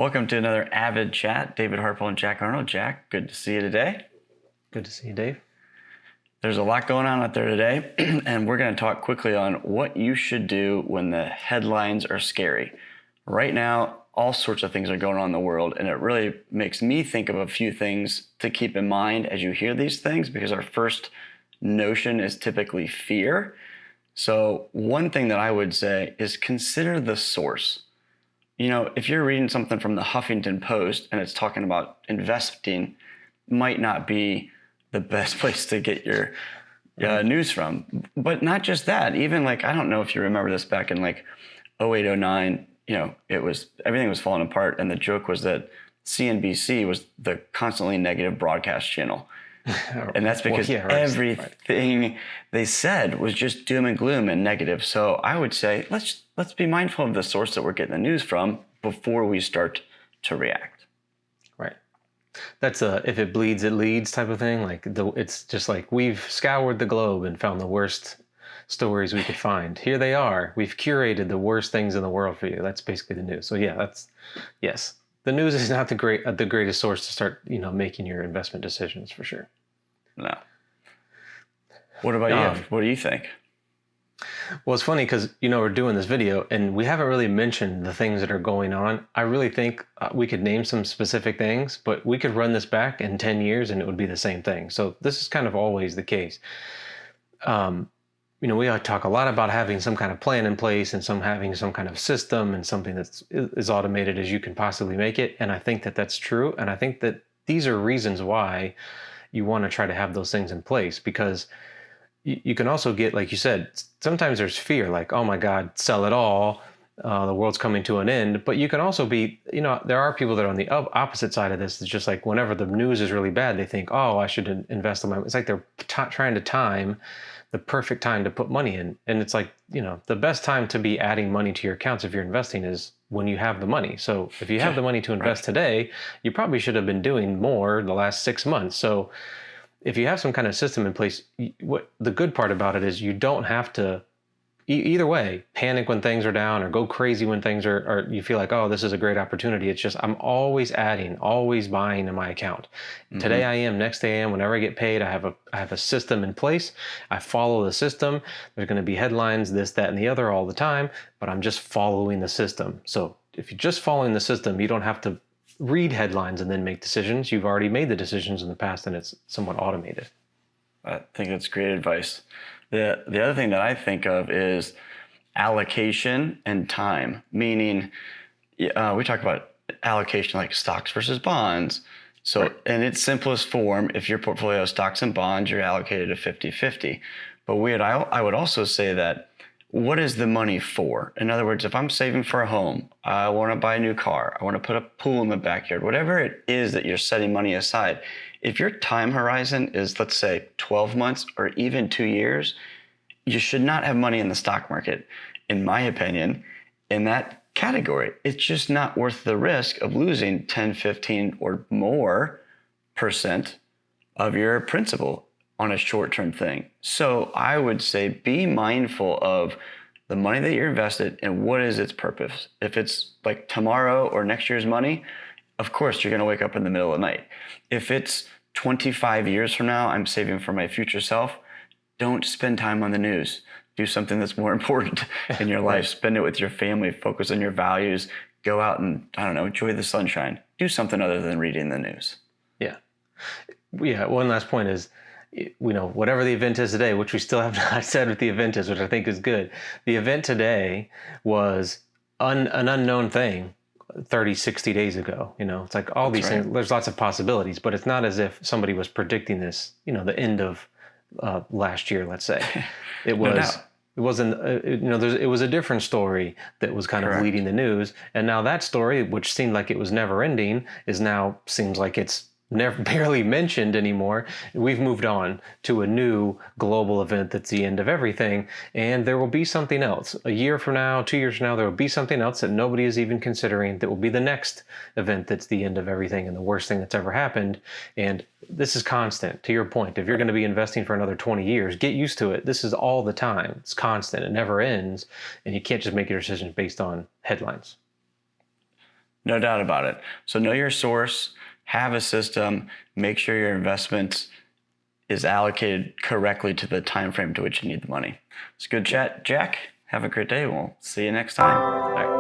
Welcome to another AVID chat. David Harpole and Jack Arnold. Jack, good to see you today. Good to see you, Dave. There's a lot going on out there today, and we're going to talk quickly on what you should do when the headlines are scary. Right now, all sorts of things are going on in the world, and it really makes me think of a few things to keep in mind as you hear these things, because our first notion is typically fear. So one thing that I would say is consider the source. You know, if you're reading something from the Huffington Post and it's talking about investing, might not be the best place to get your news from. But not just that, even like, I don't know if you remember this back in like 08, 09, you know, everything was falling apart. And the joke was that CNBC was the constantly negative broadcast channel. And that's because everything they said was just doom and gloom and negative. So I would say, let's be mindful of the source that we're getting the news from before we start to react. Right. That's a if it bleeds, it leads type of thing. Like it's just like we've scoured the globe and found the worst stories we could find. Here they are. We've curated the worst things in the world for you. That's basically the news. So yeah, yes. The news is not the greatest source to start, making your investment decisions for sure. No. What about you? What do you think? Well, it's funny because, we're doing this video and we haven't really mentioned the things that are going on. I really think we could name some specific things, but we could run this back in 10 years and it would be the same thing. So this is kind of always the case. We talk a lot about having some kind of plan in place and having some kind of system and something that's as automated as you can possibly make it. And I think that that's true. And I think that these are reasons why you want to try to have those things in place, because you can also get, like you said, sometimes there's fear, like, oh my God, sell it all. The world's coming to an end. But you can also be, there are people that are on the opposite side of this. It's just like whenever the news is really bad, they think, oh, I should invest in it's like they're trying to time the perfect time to put money in. And it's like, the best time to be adding money to your accounts if you're investing is when you have the money. So if you have the money to invest today, you probably should have been doing more the last 6 months. So if you have some kind of system in place, what the good part about it is you don't have to either way panic when things are down or go crazy when things are you feel like, oh, this is a great opportunity. It's just I'm always adding, always buying in my account. Mm-hmm. Today I am, next day I am. Whenever I get paid, I have a system in place. I follow the system. There's going to be headlines, this, that, and the other all the time, but I'm just following the system. So if you're just following the system, you don't have to read headlines and then make decisions. You've already made the decisions in the past and it's somewhat automated. I think that's great advice. The other thing that I think of is allocation and time, meaning we talk about allocation like stocks versus bonds. So in its simplest form, if your portfolio is stocks and bonds, you're allocated to 50-50. But I would also say that what is the money for? In other words, if I'm saving for a home, I want to buy a new car, I want to put a pool in the backyard, whatever it is that you're setting money aside, if your time horizon is, let's say, 12 months or even 2 years, you should not have money in the stock market, in my opinion, in that category. It's just not worth the risk of losing 10, 15 or more % of your principal on a short-term thing. So I would say be mindful of the money that you're invested and what is its purpose. If it's like tomorrow or next year's money, of course, you're going to wake up in the middle of the night. If it's 25 years from now, I'm saving for my future self, don't spend time on the news. Do something that's more important in your life. Spend it with your family. Focus on your values. Go out and, enjoy the sunshine. Do something other than reading the news. Yeah. One last point is, whatever the event is today, which we still have not said what the event is, which I think is good. The event today was an unknown thing 30, 60 days ago. It's like all these things, there's lots of possibilities, but it's not as if somebody was predicting this, the end of last year, let's say. It was, it wasn't, it was a different story that was kind of leading the news. And now that story, which seemed like it was never ending, seems like it's barely mentioned anymore. We've moved on to a new global event that's the end of everything, and there will be something else. A year from now, 2 years from now, there will be something else that nobody is even considering that will be the next event that's the end of everything and the worst thing that's ever happened. And this is constant, to your point. If you're going to be investing for another 20 years, get used to it. This is all the time. It's constant. It never ends, and you can't just make your decisions based on headlines. No doubt about it. So know your source, have a system, make sure your investment is allocated correctly to the time frame to which you need the money. It's a good chat, Jack. Have a great day. We'll see you next time. All right.